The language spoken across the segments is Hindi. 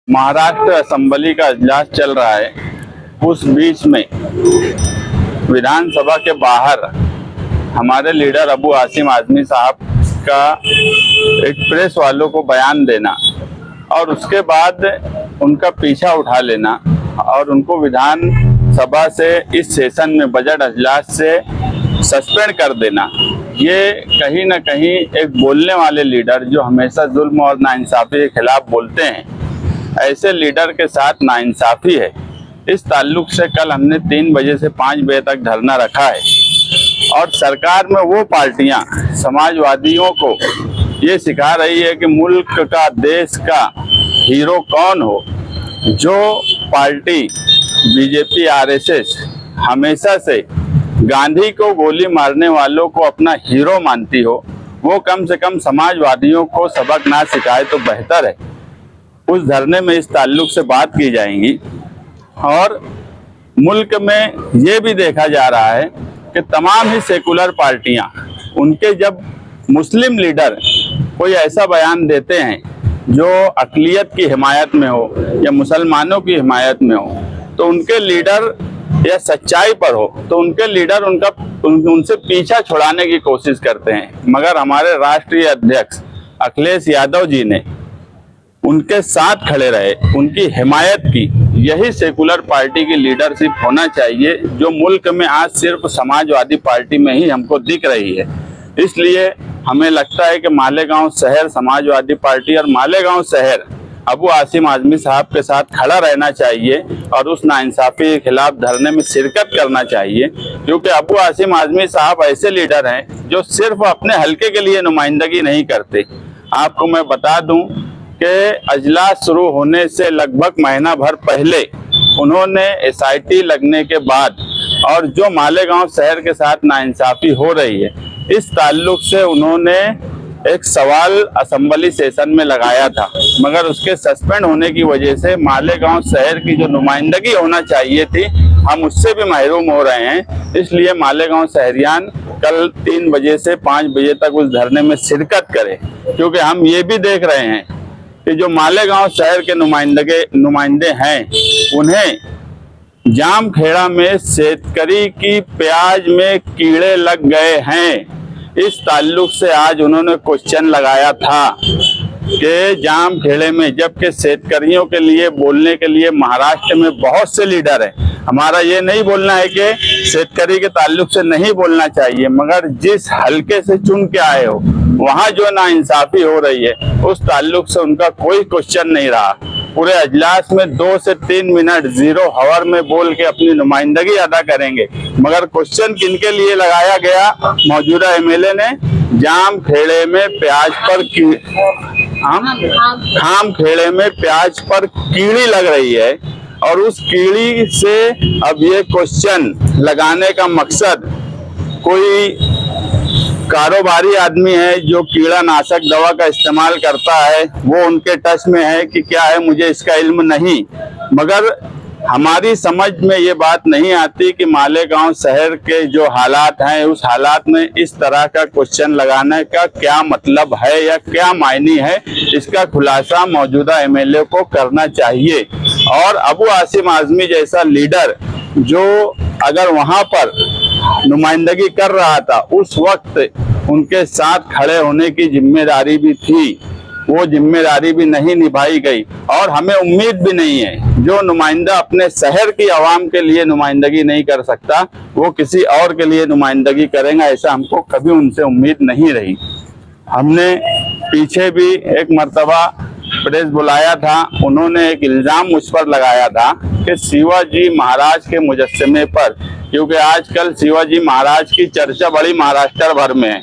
महाराष्ट्र असेंबली का इजलास चल रहा है। उस बीच में विधानसभा के बाहर हमारे लीडर अबू आसिम आजमी साहब का एक प्रेस वालों को बयान देना और उसके बाद उनका पीछा उठा लेना और उनको विधानसभा से इस सेशन में बजट इजलास से सस्पेंड कर देना, ये कहीं ना कहीं एक बोलने वाले लीडर जो हमेशा जुल्म और नाइंसाफी के खिलाफ बोलते हैं, ऐसे लीडर के साथ नाइंसाफी है। इस ताल्लुक से कल हमने 3 बजे से 5 बजे तक धरना रखा है और सरकार में वो पार्टियां समाजवादियों को ये सिखा रही है कि मुल्क का, देश का हीरो कौन हो। जो पार्टी बीजेपी आरएसएस हमेशा से गांधी को गोली मारने वालों को अपना हीरो मानती हो, वो कम से कम समाजवादियों को सबक ना सिखाए तो बेहतर है। उस धरने में इस ताल्लुक से बात की जाएंगी। और मुल्क में ये भी देखा जा रहा है कि तमाम ही सेकुलर पार्टियां, उनके जब मुस्लिम लीडर कोई ऐसा बयान देते हैं जो अक़लियत की हिमायत में हो या मुसलमानों की हिमायत में हो, तो उनके लीडर या सच्चाई पर हो तो उनके लीडर उनसे पीछा छुड़ाने की कोशिश करते हैं। मगर हमारे राष्ट्रीय अध्यक्ष अखिलेश यादव जी ने उनके साथ खड़े रहे, उनकी हिमायत की। यही सेकुलर पार्टी की लीडरशिप होना चाहिए जो मुल्क में आज सिर्फ समाजवादी पार्टी में ही हमको दिख रही है। इसलिए हमें लगता है कि मालेगांव शहर समाजवादी पार्टी और मालेगांव शहर अबू आसिम आजमी साहब के साथ खड़ा रहना चाहिए और उस नाइंसाफी के खिलाफ धरने में शिरकत करना चाहिए, क्योंकि अबू आसिम आजमी साहब ऐसे लीडर हैं जो सिर्फ अपने हल्के के लिए नुमाइंदगी नहीं करते। आपको मैं बता दूं कि अजलास शुरू होने से लगभग महीना भर पहले उन्होंने एसआईटी लगने के बाद और जो मालेगांव शहर के साथ नाइंसाफी हो रही है, इस ताल्लुक से उन्होंने एक सवाल असेंबली सेशन में लगाया था, मगर उसके सस्पेंड होने की वजह से मालेगांव शहर की जो नुमाइंदगी होना चाहिए थी, हम उससे भी महरूम हो रहे हैं। इसलिए मालेगांव शहरियान कल 3 बजे से 5 बजे तक उस धरने में शिरकत करें, क्योंकि हम ये भी देख रहे हैं कि जो मालेगांव शहर के नुमाइंदे हैं, उन्हें जामखेड़ा में शेतकरी की प्याज में कीड़े लग गए हैं। इस ताल्लुक से आज उन्होंने क्वेश्चन लगाया था कि जामखेड़े में, जबकि शेतकरियों के लिए बोलने के लिए महाराष्ट्र में बहुत से लीडर हैं। हमारा ये नहीं बोलना है कि शेतकरी के ताल्लुक से नहीं बोलना चाहिए, मगर जिस हल्के से चुन के आए हो वहाँ जो नाइंसाफी हो रही है उस ताल्लुक से उनका कोई क्वेश्चन नहीं रहा। पूरे अजलास में 2 से 3 मिनट 0 हावर में बोल के अपनी नुमाइंदगी अदा करेंगे, मगर क्वेश्चन किनके लिए लगाया गया? मौजूदा एमएलए ने जामखेड़े में प्याज पर खाम खेड़े में प्याज पर कीड़ी लग रही है और उस कीड़ी से अब ये क्वेश्चन लगाने का मकसद कोई कारोबारी आदमी है जो कीड़ानाशक दवा का इस्तेमाल करता है, वो उनके टच में है कि क्या है, मुझे इसका इल्म नहीं। मगर हमारी समझ में ये बात नहीं आती कि मालेगांव शहर के जो हालात हैं, उस हालात में इस तरह का क्वेश्चन लगाने का क्या मतलब है या क्या मायने है। इसका खुलासा मौजूदा एमएलए को करना चाहिए। और अबू आसिम आजमी जैसा लीडर जो अगर वहां पर नुमाइंदगी कर रहा था, उस वक्त उनके साथ खड़े होने की जिम्मेदारी भी थी, वो जिम्मेदारी भी नहीं निभाई गई। और हमें उम्मीद भी नहीं है, जो नुमाइंदा अपने शहर की आवाम के लिए नुमाइंदगी नहीं कर सकता, वो किसी और के लिए नुमाइंदगी करेगा, ऐसा हमको कभी उनसे उम्मीद नहीं रही। हमने पीछे भी एक मर्तबा प्रेस बुलाया था, उन्होंने एक इल्ज़ाम मुझ पर लगाया था कि शिवाजी महाराज के मुजस्समे पर, क्योंकि आजकल शिवाजी महाराज की चर्चा बड़ी महाराष्ट्र भर में है,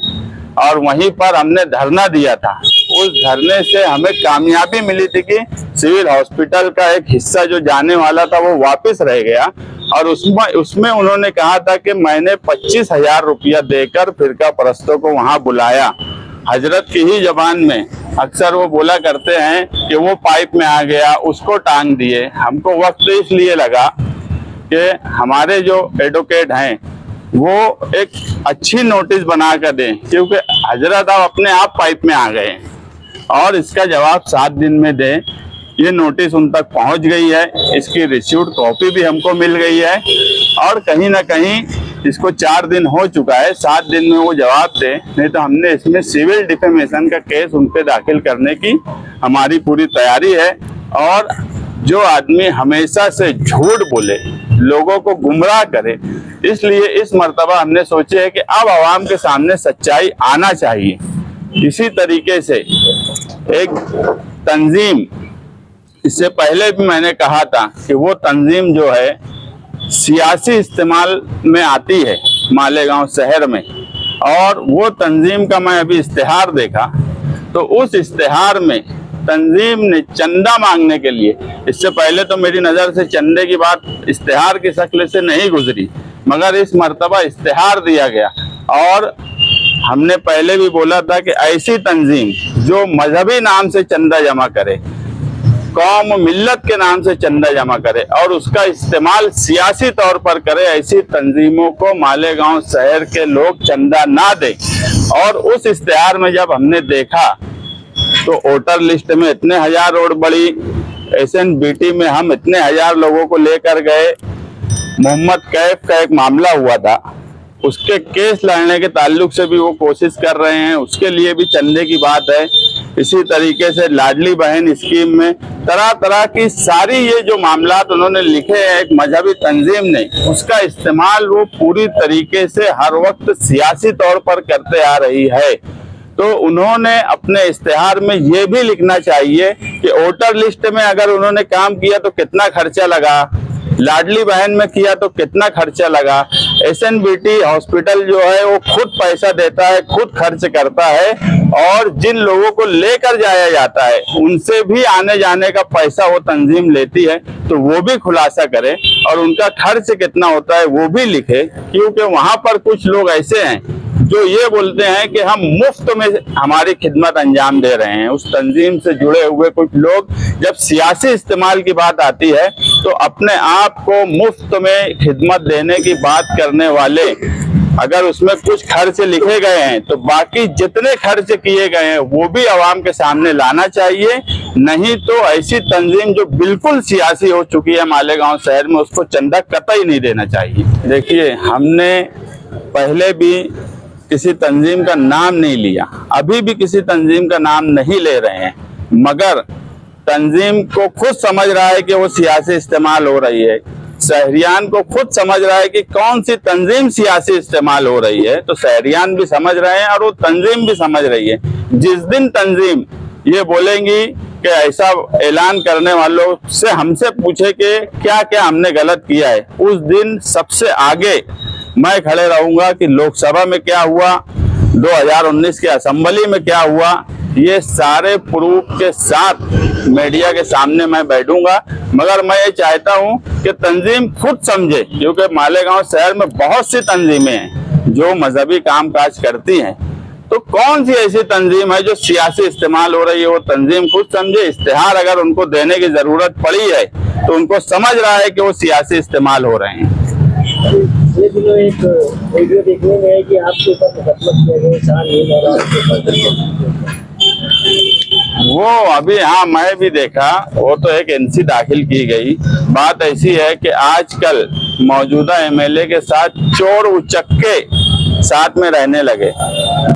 और वहीं पर हमने धरना दिया था। उस धरने से हमें कामयाबी मिली थी कि सिविल हॉस्पिटल का एक हिस्सा जो जाने वाला था वो वापस रह गया, और उसमें उन्होंने कहा था कि मैंने 25,000 रुपया देकर फिरका परस्तों को वहां बुलाया। हजरत की ही जबान में अक्सर वो बोला करते हैं कि वो पाइप में आ गया, उसको टांग दिए। हमको वक्त इसलिए लगा कि हमारे जो एडवोकेट हैं वो एक अच्छी नोटिस बना कर दें, क्योंकि हजरत आप अपने आप पाइप में आ गए और इसका जवाब 7 दिन में दें। ये नोटिस उन तक पहुंच गई है, इसकी रिसीव्ड कॉपी भी हमको मिल गई है और कहीं ना कहीं इसको 4 दिन हो चुका है, 7 दिन में वो जवाब दे, नहीं तो हमने इसमें सिविल डिफेमेशन का केस उन पे दाखिल करने की हमारी पूरी तैयारी है। और जो आदमी हमेशा से झूठ बोले, लोगों को गुमराह करे, इसलिए इस मर्तबा हमने सोचे है कि अब आवाम के सामने सच्चाई आना चाहिए। इसी तरीके से एक तंजीम, इससे पहले भी मैंने कहा था कि वो तंजीम जो है सियासी इस्तेमाल में आती है मालेगांव शहर में, और वो तंजीम का मैं अभी इश्तिहार देखा तो उस इश्तिहार में तंजीम ने चंदा मांगने के लिए, इससे पहले तो मेरी नज़र से चंदे की बात इश्तिहार की शक्ल से नहीं गुजरी, मगर इस मर्तबा इश्तिहार दिया गया। और हमने पहले भी बोला था कि ऐसी तंजीम जो मजहबी नाम से चंदा जमा करे, कौम मिल्लत के नाम से चंदा जमा करे और उसका इस्तेमाल सियासी तौर पर करे, ऐसी तंजीमों को मालेगांव शहर के लोग चंदा ना दें। और उस इश्तिहार में जब हमने देखा तो वोटर लिस्ट में इतने हजार रोड बड़ी, SNBT में हम इतने हजार लोगों को लेकर गए, मोहम्मद कैफ का एक मामला हुआ था, उसके केस लड़ने के ताल्लुक से भी वो कोशिश कर रहे हैं, उसके लिए भी चंदे की बात है। इसी तरीके से लाडली बहन स्कीम में तरह तरह की सारी ये जो मामलात उन्होंने लिखे हैं एक मजहबी तंजीम ने, उसका इस्तेमाल वो पूरी तरीके से हर वक्त सियासी तौर पर करते आ रही है। तो उन्होंने अपने इश्तिहार में ये भी लिखना चाहिए कि वोटर लिस्ट में अगर उन्होंने काम किया तो कितना खर्चा लगा, लाडली बहन में किया तो कितना खर्चा लगा। SNBT हॉस्पिटल जो है वो खुद पैसा देता है, खुद खर्च करता है, और जिन लोगों को लेकर जाया जाता है उनसे भी आने जाने का पैसा वो तंजीम लेती है, तो वो भी खुलासा करे और उनका खर्च कितना होता है वो भी लिखे। क्योंकि वहां पर कुछ लोग ऐसे हैं जो ये बोलते हैं कि हम मुफ्त में हमारी खिदमत अंजाम दे रहे हैं। उस तंजीम से जुड़े हुए कुछ लोग, जब सियासी इस्तेमाल की बात आती है तो अपने आप को मुफ्त में खिदमत देने की बात करने वाले, अगर उसमें कुछ खर्च लिखे गए हैं तो बाकी जितने खर्च किए गए हैं वो भी आवाम के सामने लाना चाहिए। नहीं तो ऐसी तंजीम जो बिल्कुल सियासी हो चुकी है मालेगांव शहर में, उसको चंदा कतई नहीं देना चाहिए। देखिए, हमने पहले भी किसी तंजीम का नाम नहीं लिया, अभी भी किसी तंजीम का नाम नहीं ले रहे हैं, मगर तंजीम को खुद समझ रहा है कि वो सियासी इस्तेमाल हो रही है, शहरियान को खुद समझ रहा है कि कौन सी तंजीम सियासी इस्तेमाल हो रही है, तो शहरियान भी समझ रहे हैं और वो तंजीम भी समझ रही है। जिस दिन तंजीम ये बोलेंगी कि ऐसा ऐलान करने वालों से हमसे पूछे कि क्या क्या हमने गलत किया है, उस दिन सबसे आगे मैं खड़े रहूंगा कि लोकसभा में क्या हुआ, 2019 के असेंबली में क्या हुआ, ये सारे प्रूफ के साथ मीडिया के सामने मैं बैठूंगा। मगर मैं ये चाहता हूं कि तंजीम खुद समझे, क्योंकि मालेगांव शहर में बहुत सी तंजीमें हैं जो मजहबी कामकाज करती हैं, तो कौन सी ऐसी तंजीम है जो सियासी इस्तेमाल हो रही है, वो तंजीम खुद समझे। इश्तिहार अगर उनको देने की जरूरत पड़ी है तो उनको समझ रहा है कि वो सियासी इस्तेमाल हो रहे हैं। ये दिनों एक वीडियो देखने में है कि आपके ऊपर मुकदमा किया गया, वो अभी, हाँ मैं भी देखा, वो तो एक NC दाखिल की गई। बात ऐसी है कि आजकल मौजूदा MLA के साथ चोर उचक्के साथ में रहने लगे।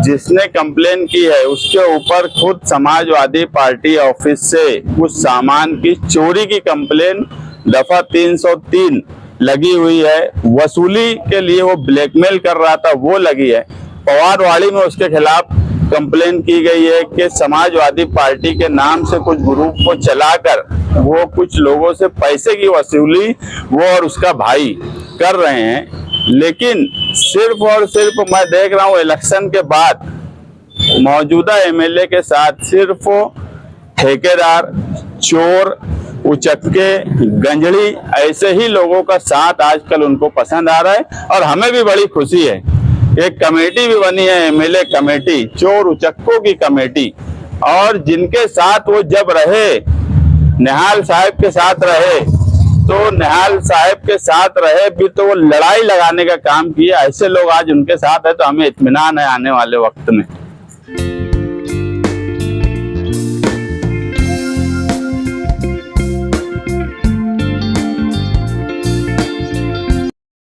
जिसने कंप्लेन की है उसके ऊपर खुद समाजवादी पार्टी ऑफिस से कुछ सामान की चोरी की कंप्लेन दफा 303 लगी हुई है। वसूली के लिए वो ब्लैकमेल कर रहा था, वो लगी है। पवारवाड़ी में उसके खिलाफ कंप्लेन की गई है कि समाजवादी पार्टी के नाम से कुछ ग्रुप को चलाकर वो कुछ लोगों से पैसे की वसूली वो और उसका भाई कर रहे हैं। लेकिन सिर्फ और सिर्फ मैं देख रहा हूँ इलेक्शन के बाद मौजूदा MLA के साथ सिर्फ ठेकेदार, चोर, उचक्के, गंजड़ी, ऐसे ही लोगों का साथ आजकल उनको पसंद आ रहा है। और हमें भी बड़ी खुशी है, एक कमेटी भी बनी है MLA कमेटी, चोर उचक्कों की कमेटी, और जिनके साथ वो जब रहे, निहाल साहब के साथ रहे, तो निहाल साहब के साथ रहे भी तो वो लड़ाई लगाने का काम किया। ऐसे लोग आज उनके साथ है तो हमें इत्मीनान है आने वाले वक्त में।